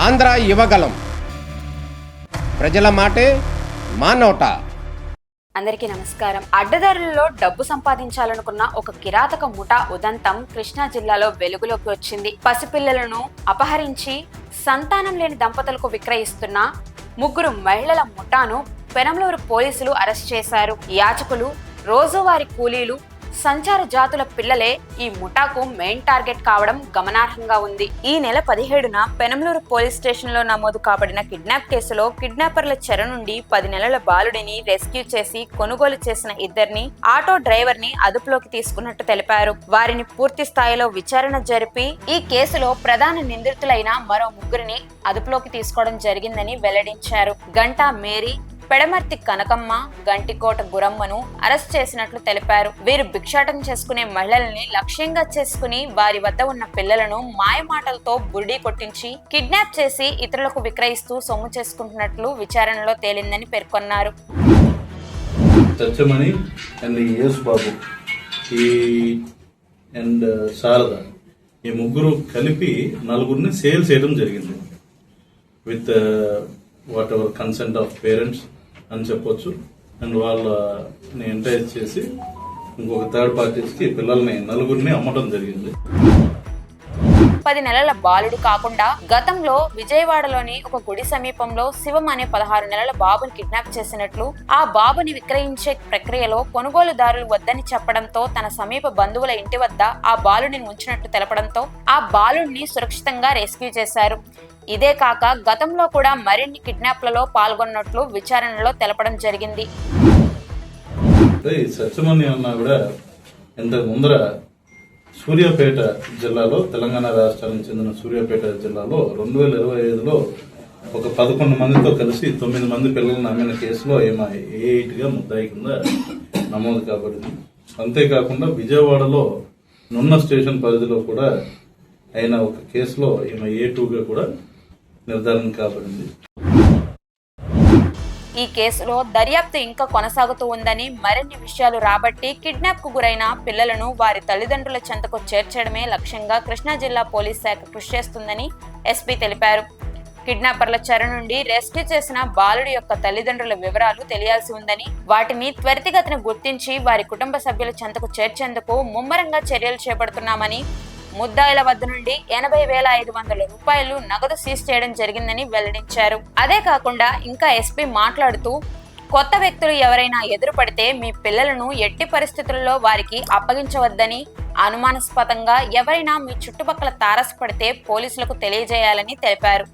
ఆంధ్ర యువగలం. ప్రజల మాటే మా నోట. అందరికీ నమస్కారం. అడ్డదారులలో డబ్బు సంపాదించాలనుకున్న ఒక కిరాతక ముఠా ఉదంతం కృష్ణా జిల్లాలో వెలుగులోకి వచ్చింది. పసిపిల్లలను అపహరించి సంతానం లేని దంపతులకు విక్రయిస్తున్న 3 మహిళల ముఠాను పెనంలూరు పోలీసులు అరెస్ట్ చేశారు. యాచకులు, రోజువారీ కూలీలు, సంచార జాతుల పిల్లలే ఈ ముఠాకు మెయిన్ టార్గెట్ కావడం గమనార్హంగా ఉంది. ఈ నెల 17న పెనంలూరు పోలీస్ స్టేషన్ లో నమోదు కాబడిన కిడ్నాప్ కేసులో కిడ్నాపర్ల చెర నుండి 10 నెలల బాలుడిని రెస్క్యూ చేసి కొనుగోలు చేసిన 2 ఆటో డ్రైవర్ ని అదుపులోకి తీసుకున్నట్టు తెలిపారు. వారిని పూర్తి స్థాయిలో విచారణ జరిపి ఈ కేసులో ప్రధాన నిందితులైన మరో 3 అదుపులోకి తీసుకోవడం జరిగిందని వెల్లడించారు. గంటా మేరీ, పెడమర్తి కనకమ్మ, గంటికోట గురమ్మను అరెస్ట్ చేసినట్లు తెలిపారు. వీరు భిక్షాటం చేసుకునే మహిళల్ని లక్ష్యంగా చేసుకుని వారి వద్ద ఉన్న పిల్లలను మాయమాటలతో బురిడీ కొట్టించి కిడ్నాప్ చేసి ఇతరులకు విక్రయిస్తూ సొమ్ము చేసుకుంటున్నట్లు విచారణలో తేలిందని పేర్కొన్నారు. Satyamani and Yesu Babu and Sharada ఈ 3 కలిపి 4 సేల్ చేయడం జరిగింది with what ever consent of parents అని చెప్పొచ్చు. అండ్ వాళ్ళని ఎంకరేజ్ చేసి ఇంకొక థర్డ్ పార్టీస్కి పిల్లల్ని 4 అమ్మడం జరిగింది. 10 నెలల బాలుడు కాకుండా గతంలో విజయవాడలోని ఒక గుడి సమీపంలో శివం అనే 16 నెలల బాబుని కిడ్నాప్ చేసినట్లు, ఆ బాబుని విక్రయించే ప్రక్రియలో కొనుగోలుదారులు వద్దని చెప్పడంతో తన సమీప బంధువుల ఇంటి వద్ద ఆ బాలుడిని ఉంచినట్టు తెలపడంతో ఆ బాలుడిని సురక్షితంగా రెస్క్యూ చేశారు. ఇదే కాక గతంలో కూడా మరిన్ని కిడ్నాప్లలో పాల్గొన్నట్లు విచారణలో తెలపడం జరిగింది. సత్యమణి అన్నా కూడా ఇంతకు ముందర సూర్యాపేట జిల్లాలో, తెలంగాణ రాష్ట్రానికి చెందిన సూర్యాపేట జిల్లాలో 2025లో ఒక 11 మందితో కలిసి 9 మంది పిల్లలను అమ్మిన కేసులో ఈమె A8గా ముద్దాయి కింద నమోదు కాబడింది. అంతేకాకుండా విజయవాడలో నున్న స్టేషన్ పరిధిలో కూడా అయిన ఒక కేసులో ఈమె A2గా కూడా నిర్ధారణ కాబడింది. ఈ కేసులో దర్యాప్తు ఇంకా కొనసాగుతూ ఉందని, మరిన్ని విషయాలు రాబట్టి కిడ్నాప్ కు గురైన పిల్లలను వారి తల్లిదండ్రుల చెంతకు చేర్చడమే లక్ష్యంగా కృష్ణా జిల్లా పోలీస్ శాఖ కృషి చేస్తుందని ఎస్పీ తెలిపారు. కిడ్నాపర్ల చెర నుండి రెస్క్యూ చేసిన బాలుడి యొక్క తల్లిదండ్రుల వివరాలు తెలియాల్సి ఉందని, వాటిని త్వరితగతిన గుర్తించి వారి కుటుంబ సభ్యుల చెంతకు చేర్చేందుకు ముమ్మరంగా చర్యలు చేపడుతున్నామని, ముద్దాయిల వద్ద నుండి 80,500 రూపాయలు నగదు సీజ్ చేయడం జరిగిందని వెల్లడించారు. అదే కాకుండా ఇంకా ఎస్పీ మాట్లాడుతూ, కొత్త వ్యక్తులు ఎవరైనా ఎదురుపడితే మీ పిల్లలను ఎట్టి పరిస్థితుల్లో వారికి అప్పగించవద్దని, అనుమానాస్పదంగా ఎవరైనా మీ చుట్టుపక్కల తారసపడితే పోలీసులకు తెలియజేయాలని తెలిపారు.